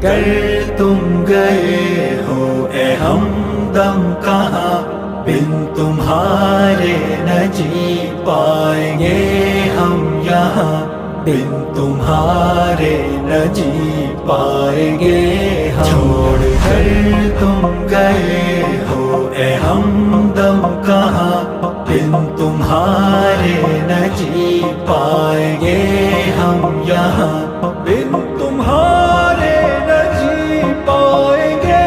کر تم گئے ہو اے ہمدم کہاں، بن تمہارے نہ جی پائیں گے ہم یہاں، بن تمہارے نہ جی پائیں گے ہم۔ چھوڑ کر تم گئے ہو اے ہمدم کہاں، بن تمہارے نہ جی پائیں گے ہم یہاں، بن تمہارے نہ جی پائیں گے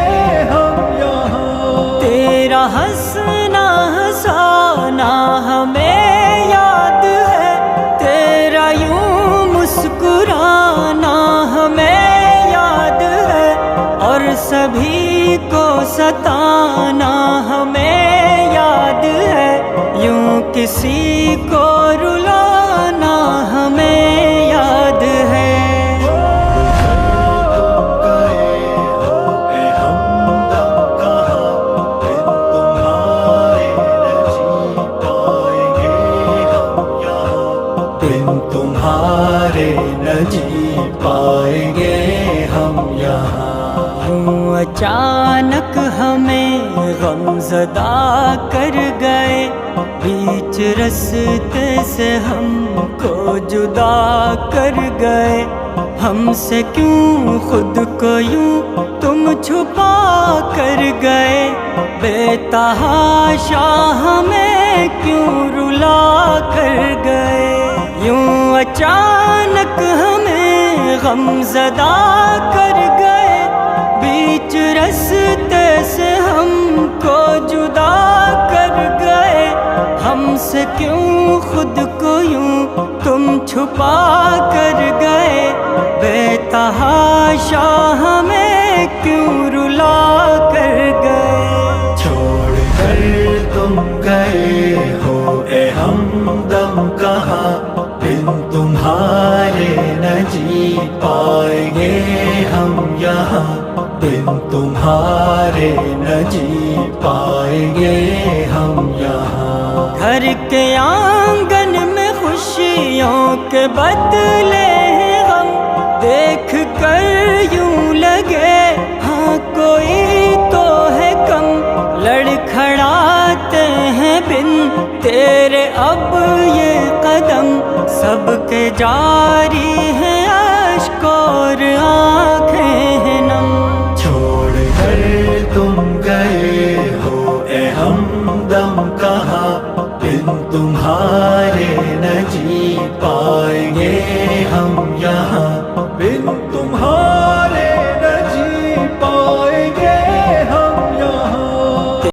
ہم یہاں۔ تیرا ہنسنا ہنسانا ہمیں یاد ہے، تیرا یوں مسکرانا ہمیں یاد ہے، اور سبھی کو ستانا ہمیں یاد ہے، یوں کسی کو رلانا ہمیں یاد ہے۔ تمہارے نہ جی پائیں گے ہم یہاں۔ یوں اچانک ہمیں غم زدہ کر گئے، بیچ رستے سے ہم کو جدا کر گئے، ہم سے کیوں خود کو یوں تم چھپا کر گئے، بے تحاشا ہمیں کیوں رلا کر گئے، یوں اچانک ہمیں غم زدہ کر گئے، بیچ رستے سے ہم کو جدا کر گئے، ہم سے کیوں خود کو یوں تم چھپا کر گئے، بے تحاشا ہمیں کیوں رلا کر گئے۔ چھوڑ کر تم گئے ہو اے ہمدم کہاں، بن تمہارے نہ جی پائیں گے ہم یہاں، بن تمہارے نہ جی پائیں گے ہم یہاں۔ گھر کے آنگن میں خوشیوں کے بدلے ہیں غم، دیکھ کر یوں لگے ہاں کوئی تو ہے کم، لڑکھڑاتے ہیں بن تیرے اب یہ قدم، سب کے جاری ہیں اشک اور آنکھیں ہیں نم۔ چھوڑ کر تم گئے ہو اے ہمدم کہاں، بن تمہارے نہ جی پائیں گے ہم یہاں، بن تمہارے